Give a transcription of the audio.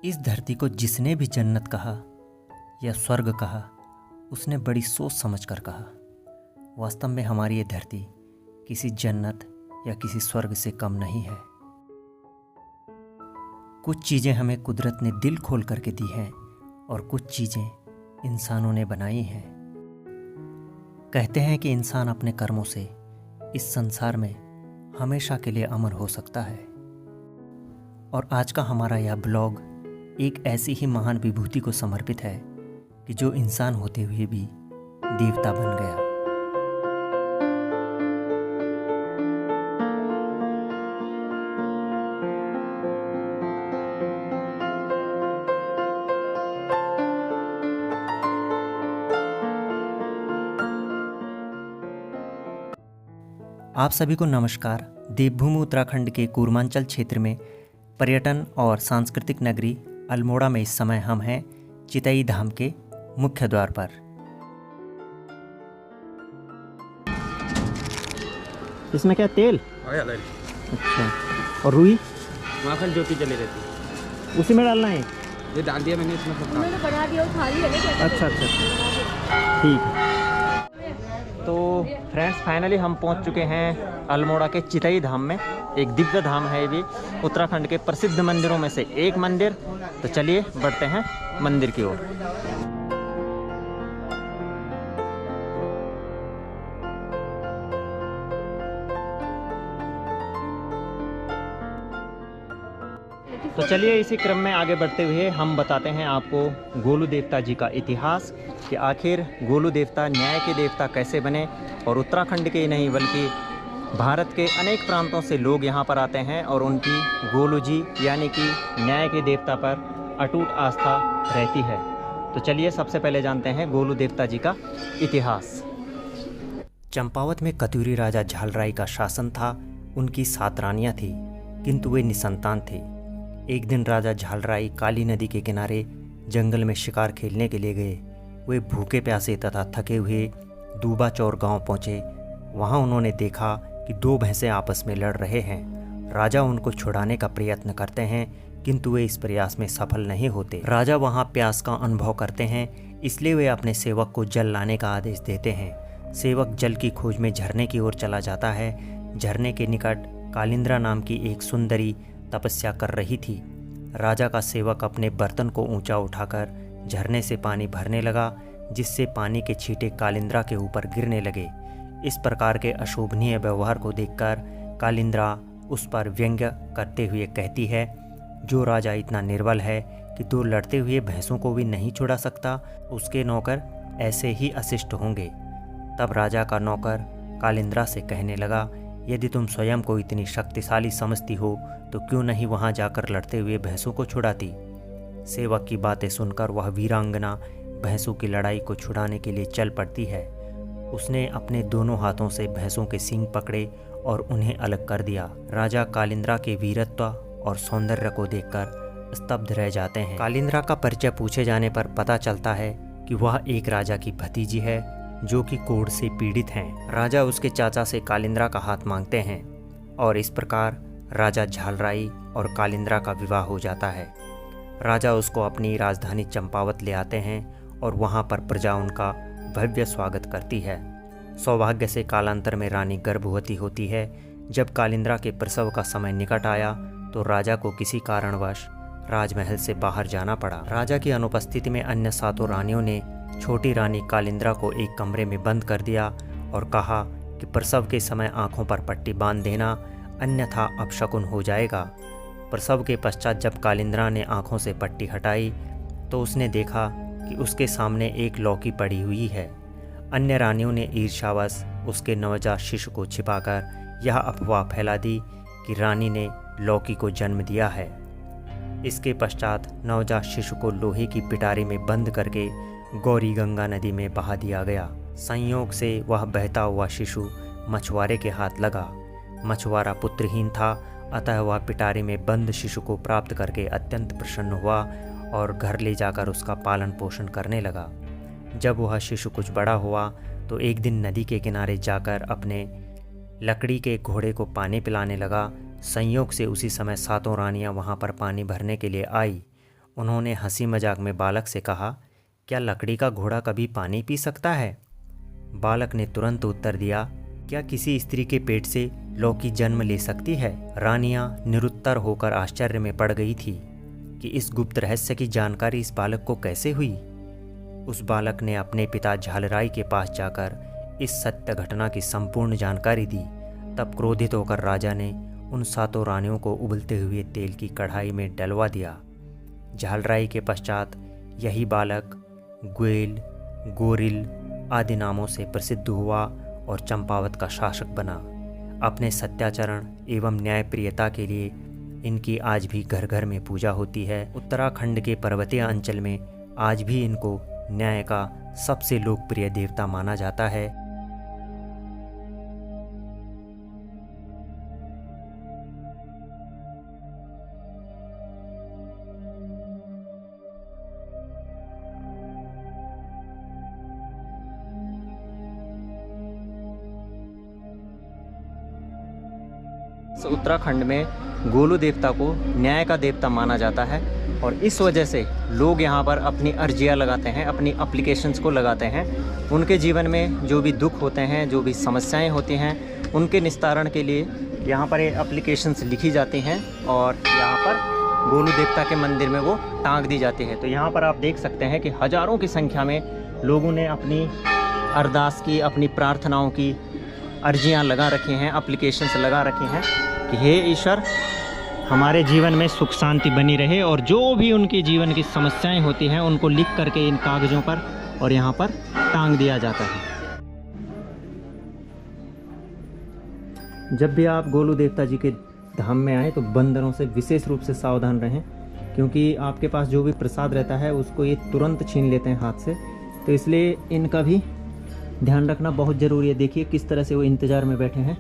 इस धरती को जिसने भी जन्नत कहा या स्वर्ग कहा, उसने बड़ी सोच समझ कर कहा। वास्तव में हमारी ये धरती किसी जन्नत या किसी स्वर्ग से कम नहीं है। कुछ चीज़ें हमें कुदरत ने दिल खोल करके दी हैं और कुछ चीज़ें इंसानों ने बनाई हैं। कहते हैं कि इंसान अपने कर्मों से इस संसार में हमेशा के लिए अमर हो सकता है। और आज का हमारा यह ब्लॉग एक ऐसी ही महान विभूति को समर्पित है कि जो इंसान होते हुए भी देवता बन गया। आप सभी को नमस्कार। देवभूमि उत्तराखंड के कूर्मांचल क्षेत्र में पर्यटन और सांस्कृतिक नगरी अल्मोड़ा में इस समय हम हैं चितई धाम के मुख्य द्वार पर। इसमें क्या तेल? अच्छा, और रुई माखन ज्योति जली रहती उसी में डालना है? ये डाल दिया मैंने इसमें सब मैंने बना दिया, खा लिया। अच्छा, ठीक है। तो फ्रेंड्स, फाइनली हम पहुंच चुके हैं अल्मोड़ा के चितई धाम में। एक दिव्य धाम है ये भी, उत्तराखंड के प्रसिद्ध मंदिरों में से एक मंदिर। तो चलिए बढ़ते हैं मंदिर की ओर। तो चलिए इसी क्रम में आगे बढ़ते हुए हम बताते हैं आपको गोलू देवता जी का इतिहास, कि आखिर गोलू देवता न्याय के देवता कैसे बने। और उत्तराखंड के ही नहीं बल्कि भारत के अनेक प्रांतों से लोग यहाँ पर आते हैं और उनकी गोलू जी यानी कि न्याय के देवता पर अटूट आस्था रहती है। तो चलिए सबसे पहले जानते हैं गोलू देवता जी का इतिहास। चंपावत में कत्यूरी राजा झालराय का शासन था। उनकी 7 रानियाँ थीं, किंतु वे निसंतान थे। एक दिन राजा झालराय काली नदी के किनारे जंगल में शिकार खेलने के लिए गए। वे भूखे प्यासे तथा थके हुए दूबा चौर गांव पहुँचे। वहां उन्होंने देखा कि 2 भैंसें आपस में लड़ रहे हैं। राजा उनको छुड़ाने का प्रयत्न करते हैं, किंतु वे इस प्रयास में सफल नहीं होते। राजा वहां प्यास का अनुभव करते हैं, इसलिए वे अपने सेवक को जल लाने का आदेश देते हैं। सेवक जल की खोज में झरने की ओर चला जाता है। झरने के निकट कालिंद्रा नाम की एक सुंदरी तपस्या कर रही थी। राजा का सेवक अपने बर्तन को ऊंचा उठाकर झरने से पानी भरने लगा, जिससे पानी के छींटे कालिंद्रा के ऊपर गिरने लगे। इस प्रकार के अशोभनीय व्यवहार को देखकर कालिंद्रा उस पर व्यंग्य करते हुए कहती है, जो राजा इतना निर्बल है कि 2 लड़ते हुए भैंसों को भी नहीं छुड़ा सकता, उसके नौकर ऐसे ही अशिष्ट होंगे। तब राजा का नौकर कालिंद्रा से कहने लगा, यदि तुम स्वयं को इतनी शक्तिशाली समझती हो तो क्यों नहीं वहां जाकर लड़ते हुए भैंसों को छुड़ाती। सेवक की बातें सुनकर वह वीरांगना भैंसों की लड़ाई को छुड़ाने के लिए चल पड़ती है। उसने अपने दोनों हाथों से भैंसों के सींग पकड़े और उन्हें अलग कर दिया। राजा कालिंद्रा के वीरत्व और सौंदर्य को देखकर स्तब्ध रह जाते हैं। कालिंद्रा का परिचय पूछे जाने पर पता चलता है कि वह एक राजा की भतीजी है जो कि कोढ़ से पीड़ित हैं। राजा उसके चाचा से कालिंद्रा का हाथ मांगते हैं और इस प्रकार राजा झालराय और कालिंद्रा का विवाह हो जाता है। राजा उसको अपनी राजधानी चंपावत ले आते हैं और वहाँ पर प्रजा उनका भव्य स्वागत करती है। सौभाग्य से कालांतर में रानी गर्भवती होती है। जब कालिंद्रा के प्रसव का समय निकट आया तो राजा को किसी कारणवश राजमहल से बाहर जाना पड़ा। राजा की अनुपस्थिति में अन्य 7 रानियों ने छोटी रानी कालिंद्रा को एक कमरे में बंद कर दिया और कहा कि प्रसव के समय आंखों पर पट्टी बांध देना, अन्यथा अपशकुन हो जाएगा। प्रसव के पश्चात जब कालिंद्रा ने आंखों से पट्टी हटाई तो उसने देखा कि उसके सामने एक लौकी पड़ी हुई है। अन्य रानियों ने ईर्ष्यावश उसके नवजात शिशु को छिपाकर यह अफवाह फैला दी कि रानी ने लौकी को जन्म दिया है। इसके पश्चात नवजात शिशु को लोहे की पिटारी में बंद करके गौरी गंगा नदी में बहा दिया गया। संयोग से वह बहता हुआ शिशु मछुआरे के हाथ लगा। मछुआरा पुत्रहीन था, अतः वह पिटारी में बंद शिशु को प्राप्त करके अत्यंत प्रसन्न हुआ और घर ले जाकर उसका पालन पोषण करने लगा। जब वह शिशु कुछ बड़ा हुआ तो एक दिन नदी के किनारे जाकर अपने लकड़ी के घोड़े को पानी पिलाने लगा। संयोग से उसी समय 7 रानियां वहां पर पानी भरने के लिए आई उन्होंने हंसी मजाक में बालक से कहा, क्या लकड़ी का घोड़ा कभी पानी पी सकता है? बालक ने तुरंत उत्तर दिया, क्या किसी स्त्री के पेट से लौकी जन्म ले सकती है? रानियां निरुत्तर होकर आश्चर्य में पड़ गई थी कि इस गुप्त रहस्य की जानकारी इस बालक को कैसे हुई। उस बालक ने अपने पिता झालराय के पास जाकर इस सत्य घटना की संपूर्ण जानकारी दी। तब क्रोधित होकर राजा ने उन 7 रानियों को उबलते हुए तेल की कढ़ाई में डलवा दिया। झालराय के पश्चात यही बालक ग्वेल, गोरिल आदि नामों से प्रसिद्ध हुआ और चंपावत का शासक बना। अपने सत्याचरण एवं न्यायप्रियता के लिए इनकी आज भी घर घर में पूजा होती है। उत्तराखंड के पर्वतीय अंचल में आज भी इनको न्याय का सबसे लोकप्रिय देवता माना जाता है। उत्तराखंड में गोलू देवता को न्याय का देवता माना जाता है और इस वजह से लोग यहाँ पर अपनी अर्जियाँ लगाते हैं, अपनी एप्लीकेशंस को लगाते हैं। उनके जीवन में जो भी दुख होते हैं, जो भी समस्याएं होती हैं, उनके निस्तारण के लिए यहाँ पर ये एप्लीकेशंस लिखी जाती हैं और यहाँ पर गोलू देवता के मंदिर में वो टांग दी जाती है। तो यहाँ पर आप देख सकते हैं कि हज़ारों की संख्या में लोगों ने अपनी अरदास की, अपनी प्रार्थनाओं की अर्जियाँ लगा रखी हैं, एप्लीकेशंस लगा रखी हैं कि हे ईश्वर, हमारे जीवन में सुख शांति बनी रहे और जो भी उनके जीवन की समस्याएं होती हैं उनको लिख करके इन कागज़ों पर और यहाँ पर टांग दिया जाता है। जब भी आप गोलू देवता जी के धाम में आए तो बंदरों से विशेष रूप से सावधान रहें, क्योंकि आपके पास जो भी प्रसाद रहता है उसको ये तुरंत छीन लेते हैं हाथ से। तो इसलिए इनका भी ध्यान रखना बहुत ज़रूरी है। देखिए किस तरह से वो इंतज़ार में बैठे हैं।